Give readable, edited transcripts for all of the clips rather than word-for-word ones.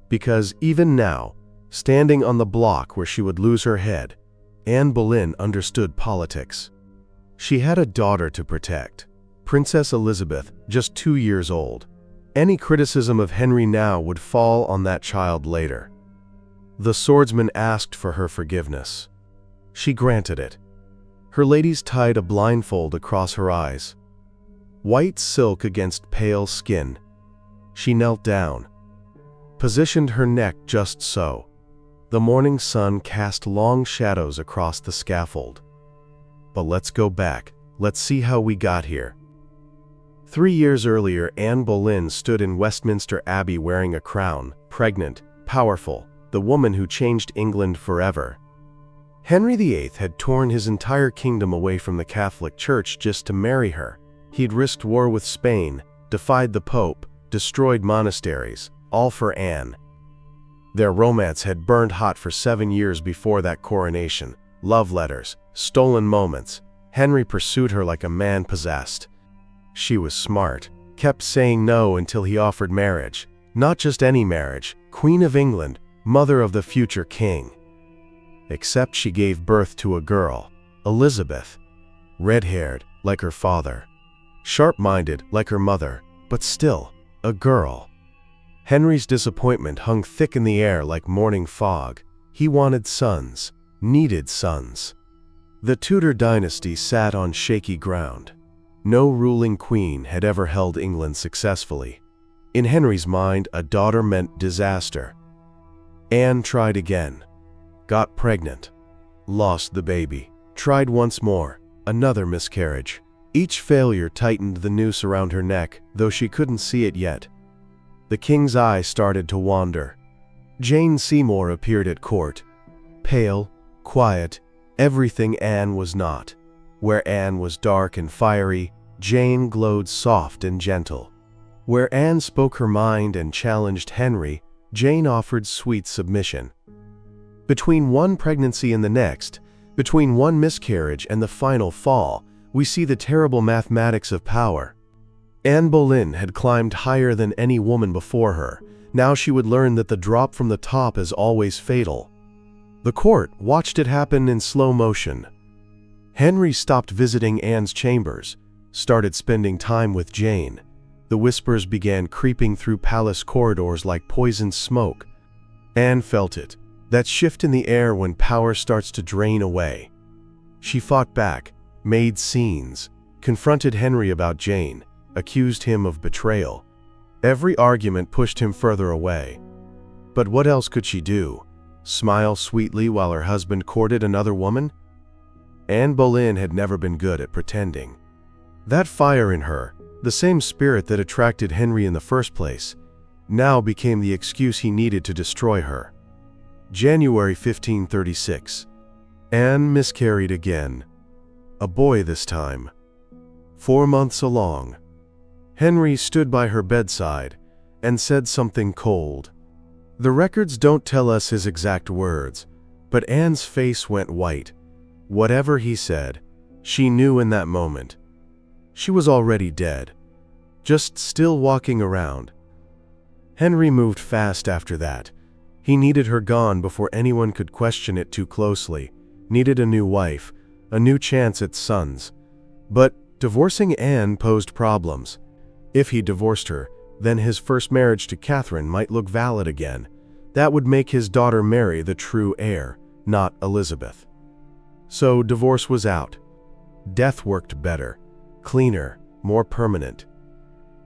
Because even now, standing on the block where she would lose her head, Anne Boleyn understood politics. She had a daughter to protect, Princess Elizabeth, just 2 years old. Any criticism of Henry now would fall on that child later. The swordsman asked for her forgiveness. She granted it. Her ladies tied a blindfold across her eyes. White silk against pale skin. She knelt down, positioned her neck just so. The morning sun cast long shadows across the scaffold. But let's go back. Let's see how we got here. 3 years earlier, Anne Boleyn stood in Westminster Abbey wearing a crown, pregnant, powerful, the woman who changed England forever. Henry VIII had torn his entire kingdom away from the Catholic Church just to marry her. He'd risked war with Spain, defied the Pope, destroyed monasteries, all for Anne. Their romance had burned hot for 7 years before that coronation. Love letters, stolen moments. Henry pursued her like a man possessed. She was smart, kept saying no until he offered marriage. Not just any marriage, Queen of England, mother of the future king. Except she gave birth to a girl, Elizabeth. Red-haired, like her father. Sharp-minded, like her mother, but still, a girl. Henry's disappointment hung thick in the air like morning fog. He wanted sons, needed sons. The Tudor dynasty sat on shaky ground. No ruling queen had ever held England successfully. In Henry's mind, a daughter meant disaster. Anne tried again. Got pregnant. Lost the baby. Tried once more. Another miscarriage. Each failure tightened the noose around her neck, though she couldn't see it yet. The king's eye started to wander. Jane Seymour appeared at court. Pale, quiet, everything Anne was not. Where Anne was dark and fiery, Jane glowed soft and gentle. Where Anne spoke her mind and challenged Henry, Jane offered sweet submission. Between one pregnancy and the next, between one miscarriage and the final fall, we see the terrible mathematics of power. Anne Boleyn had climbed higher than any woman before her. Now she would learn that the drop from the top is always fatal. The court watched it happen in slow motion. Henry stopped visiting Anne's chambers, started spending time with Jane. The whispers began creeping through palace corridors like poisoned smoke. Anne felt it, that shift in the air when power starts to drain away. She fought back, made scenes, confronted Henry about Jane, accused him of betrayal. Every argument pushed him further away. But what else could she do? Smile sweetly while her husband courted another woman? Anne Boleyn had never been good at pretending. That fire in her, the same spirit that attracted Henry in the first place, now became the excuse he needed to destroy her. January 1536. Anne miscarried again. A boy this time. 4 months along. Henry stood by her bedside and said something cold. The records don't tell us his exact words, but Anne's face went white. Whatever he said, she knew in that moment. She was already dead, just still walking around. Henry moved fast after that. He needed her gone before anyone could question it too closely. Needed a new wife, a new chance at sons. But divorcing Anne posed problems. If he divorced her, then his first marriage to Catherine might look valid again. That would make his daughter Mary the true heir, not Elizabeth. So divorce was out. Death worked better, cleaner, more permanent.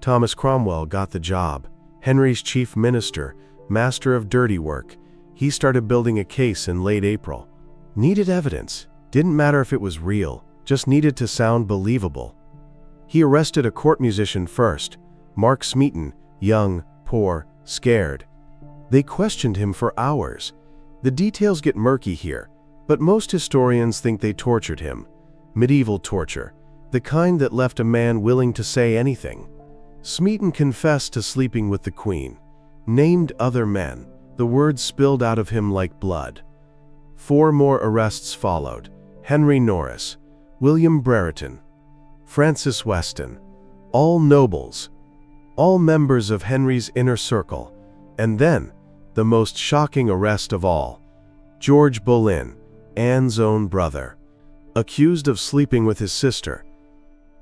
Thomas Cromwell got the job. Henry's chief minister, master of dirty work. He started building a case in late April. Needed evidence. Didn't matter if it was real, just needed to sound believable. He arrested a court musician first, Mark Smeaton, young, poor, scared. They questioned him for hours. The details get murky here, but most historians think they tortured him. Medieval torture, the kind that left a man willing to say anything. Smeaton confessed to sleeping with the Queen, named other men. The words spilled out of him like blood. 4 more arrests followed. Henry Norris, William Brereton, Francis Weston, all nobles, all members of Henry's inner circle. And then, the most shocking arrest of all. George Boleyn, Anne's own brother, accused of sleeping with his sister.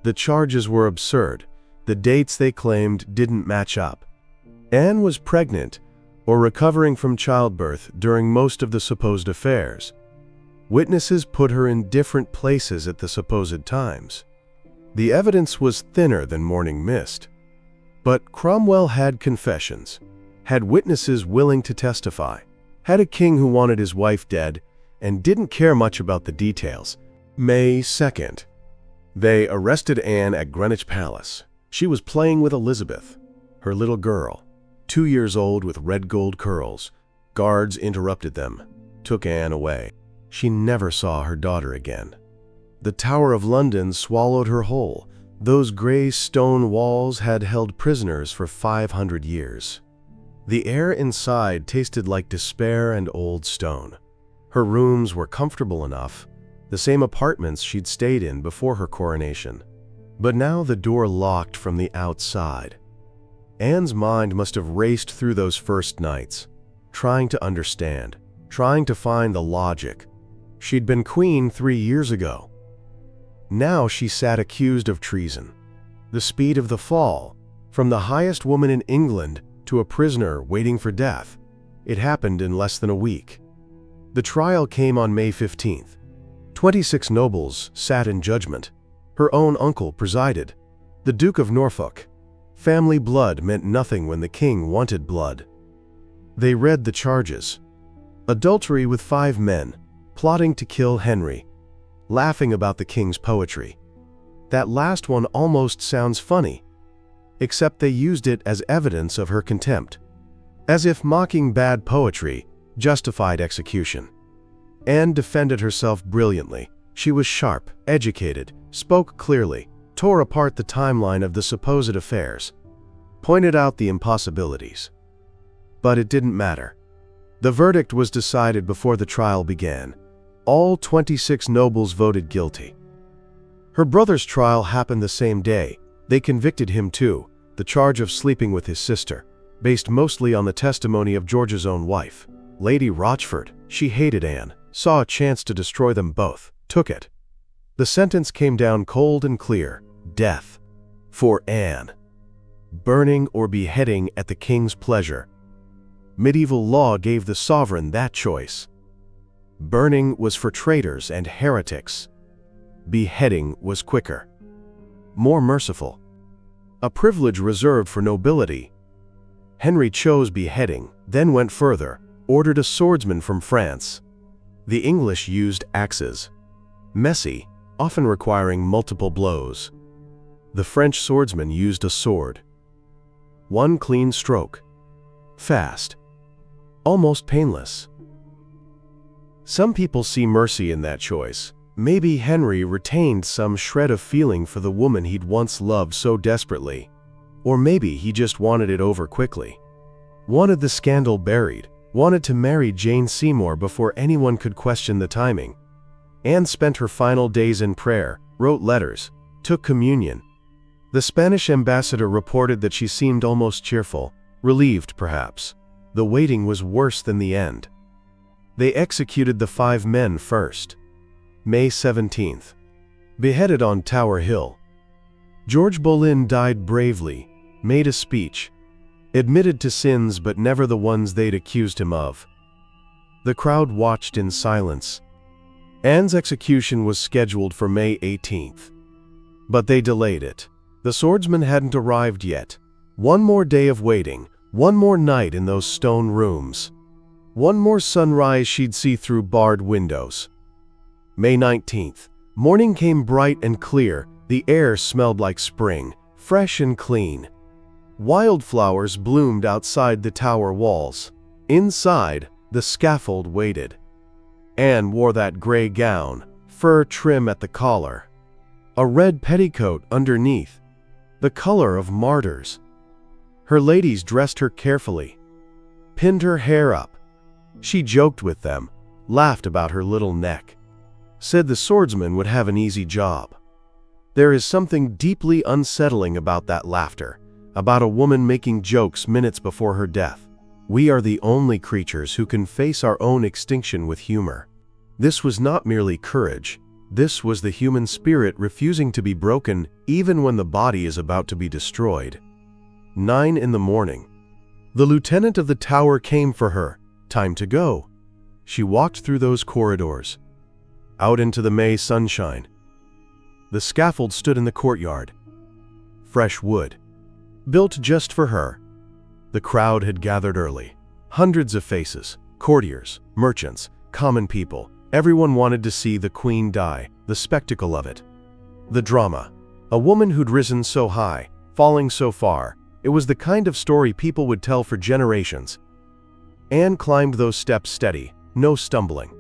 The charges were absurd. The dates they claimed didn't match up. Anne was pregnant or recovering from childbirth during most of the supposed affairs. Witnesses put her in different places at the supposed times. The evidence was thinner than morning mist. But Cromwell had confessions, had witnesses willing to testify, had a king who wanted his wife dead and didn't care much about the details. May 2nd. They arrested Anne at Greenwich Palace. She was playing with Elizabeth, her little girl, 2 years old with red gold curls. Guards interrupted them, took Anne away. She never saw her daughter again. The Tower of London swallowed her whole. Those gray stone walls had held prisoners for 500 years. The air inside tasted like despair and old stone. Her rooms were comfortable enough, the same apartments she'd stayed in before her coronation. But now the door locked from the outside. Anne's mind must have raced through those first nights, trying to understand, trying to find the logic. She'd been queen 3 years ago. Now she sat accused of treason. The speed of the fall, from the highest woman in England to a prisoner waiting for death. It happened in less than a week. The trial came on May 15th. 26 nobles sat in judgment. Her own uncle presided, the Duke of Norfolk. Family blood meant nothing when the king wanted blood. They read the charges. Adultery with 5 men, plotting to kill Henry, laughing about the king's poetry. That last one almost sounds funny, except they used it as evidence of her contempt, as if mocking bad poetry justified execution. Anne defended herself brilliantly. She was sharp, educated, spoke clearly, tore apart the timeline of the supposed affairs, pointed out the impossibilities. But it didn't matter. The verdict was decided before the trial began. All 26 nobles voted guilty. Her brother's trial happened the same day. They convicted him too, the charge of sleeping with his sister, based mostly on the testimony of George's own wife, Lady Rochford. She hated Anne, saw a chance to destroy them both, took it. The sentence came down cold and clear: death. For Anne. Burning or beheading at the king's pleasure. Medieval law gave the sovereign that choice. Burning was for traitors and heretics. Beheading was quicker, more merciful, a privilege reserved for nobility. Henry chose beheading, then went further, ordered a swordsman from France. The English used axes, messy, often requiring multiple blows. The French swordsman used a sword. One clean stroke, fast, almost painless. Some people see mercy in that choice. Maybe Henry retained some shred of feeling for the woman he'd once loved so desperately. Or maybe he just wanted it over quickly. Wanted the scandal buried. Wanted to marry Jane Seymour before anyone could question the timing. Anne spent her final days in prayer, wrote letters, took communion. The Spanish ambassador reported that she seemed almost cheerful, relieved perhaps. The waiting was worse than the end. They executed the 5 men first. May 17th. Beheaded on Tower Hill. George Boleyn died bravely, made a speech, admitted to sins but never the ones they'd accused him of. The crowd watched in silence. Anne's execution was scheduled for May 18th. But they delayed it. The swordsman hadn't arrived yet. One more day of waiting, one more night in those stone rooms. One more sunrise she'd see through barred windows. May 19th. Morning came bright and clear. The air smelled like spring, fresh and clean. Wildflowers bloomed outside the tower walls. Inside, the scaffold waited. Anne wore that gray gown, fur trim at the collar, a red petticoat underneath, the color of martyrs. Her ladies dressed her carefully, pinned her hair up. She joked with them, laughed about her little neck, said the swordsman would have an easy job. There is something deeply unsettling about that laughter, about a woman making jokes minutes before her death. We are the only creatures who can face our own extinction with humor. This was not merely courage. This was the human spirit refusing to be broken even when the body is about to be destroyed. 9 in the morning. The lieutenant of the tower came for her. Time to go. She walked through those corridors, out into the May sunshine. The scaffold stood in the courtyard. Fresh wood, built just for her. The crowd had gathered early. Hundreds of faces, courtiers, merchants, common people. Everyone wanted to see the queen die, the spectacle of it. The drama. A woman who'd risen so high, falling so far. It was the kind of story people would tell for generations. Anne climbed those steps steady, no stumbling,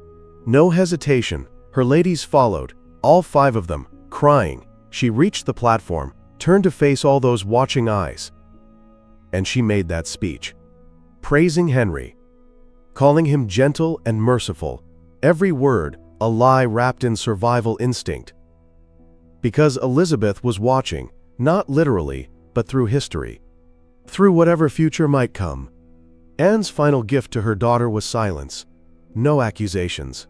no hesitation. Her ladies followed, all 5 of them, crying. She reached the platform, turned to face all those watching eyes. And she made that speech, praising Henry, calling him gentle and merciful, every word a lie wrapped in survival instinct. Because Elizabeth was watching, not literally, but through history, through whatever future might come. Anne's final gift to her daughter was silence, no accusations,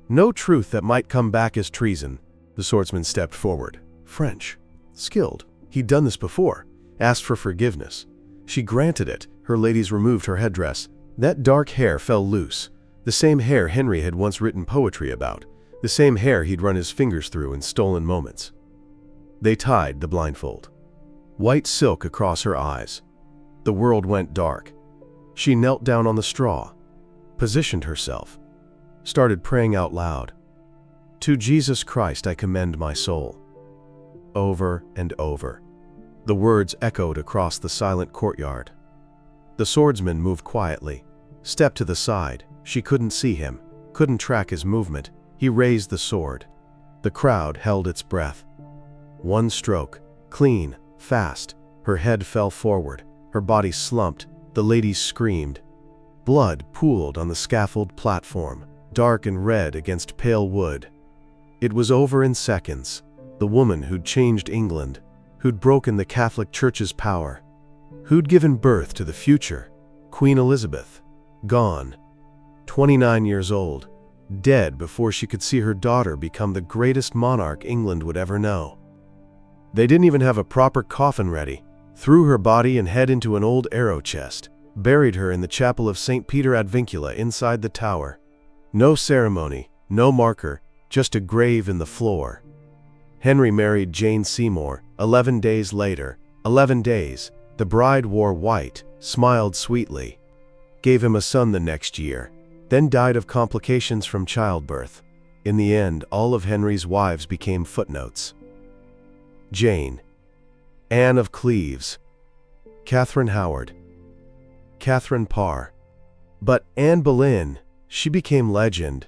no truth that might come back as treason. The swordsman stepped forward, French, skilled. He'd done this before, asked for forgiveness. She granted it. Her ladies removed her headdress. That dark hair fell loose, the same hair Henry had once written poetry about, the same hair he'd run his fingers through in stolen moments. They tied the blindfold, white silk across her eyes. The world went dark. She knelt down on the straw, positioned herself, started praying out loud. To Jesus Christ I commend my soul. Over and over. The words echoed across the silent courtyard. The swordsman moved quietly, stepped to the side. She couldn't see him, couldn't track his movement. He raised the sword. The crowd held its breath. One stroke, clean, fast. Her head fell forward, her body slumped. The ladies screamed. Blood pooled on the scaffold platform, dark and red against pale wood. It was over in seconds. The woman who'd changed England, who'd broken the Catholic Church's power, who'd given birth to the future, Queen Elizabeth, gone. 29 years old, dead before she could see her daughter become the greatest monarch England would ever know. They didn't even have a proper coffin ready. Threw her body and head into an old arrow chest, buried her in the chapel of St. Peter ad Vincula inside the tower. No ceremony, no marker, just a grave in the floor. Henry married Jane Seymour 11 days later. 11 days. The bride wore white, smiled sweetly, gave him a son the next year, then died of complications from childbirth. In the end, all of Henry's wives became footnotes. Jane, Anne of Cleves, Catherine Howard, Catherine Parr. But Anne Boleyn, she became legend.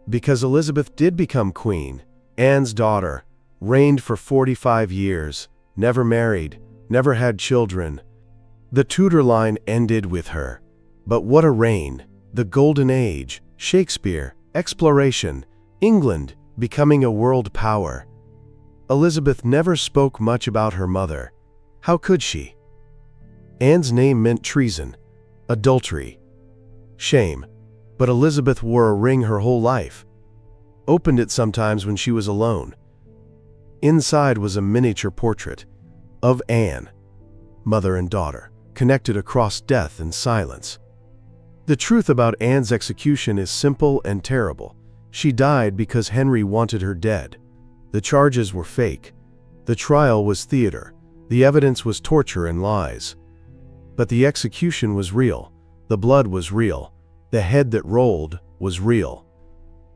Because Elizabeth did become queen, Anne's daughter, reigned for 45 years, never married, never had children. The Tudor line ended with her. But what a reign! The Golden Age, Shakespeare, exploration, England becoming a world power. Elizabeth never spoke much about her mother. How could she? Anne's name meant treason, adultery, shame. But Elizabeth wore a ring her whole life. Opened it sometimes when she was alone. Inside was a miniature portrait of Anne, mother and daughter, connected across death and silence. The truth about Anne's execution is simple and terrible. She died because Henry wanted her dead. The charges were fake. The trial was theater. The evidence was torture and lies. But the execution was real. The blood was real. The head that rolled was real.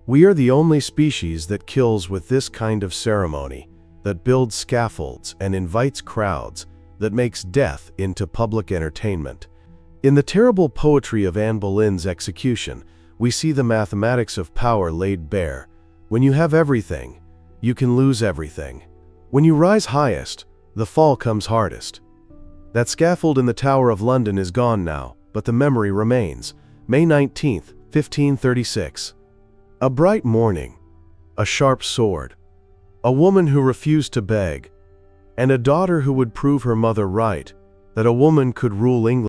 We are the only species that kills with this kind of ceremony, that builds scaffolds and invites crowds, that makes death into public entertainment. In the terrible poetry of Anne Boleyn's execution, we see the mathematics of power laid bare. When you have everything, you can lose everything. When you rise highest, the fall comes hardest. That scaffold in the Tower of London is gone now, but the memory remains. May 19, 1536. A bright morning, a sharp sword, a woman who refused to beg, and a daughter who would prove her mother right, that a woman could rule England.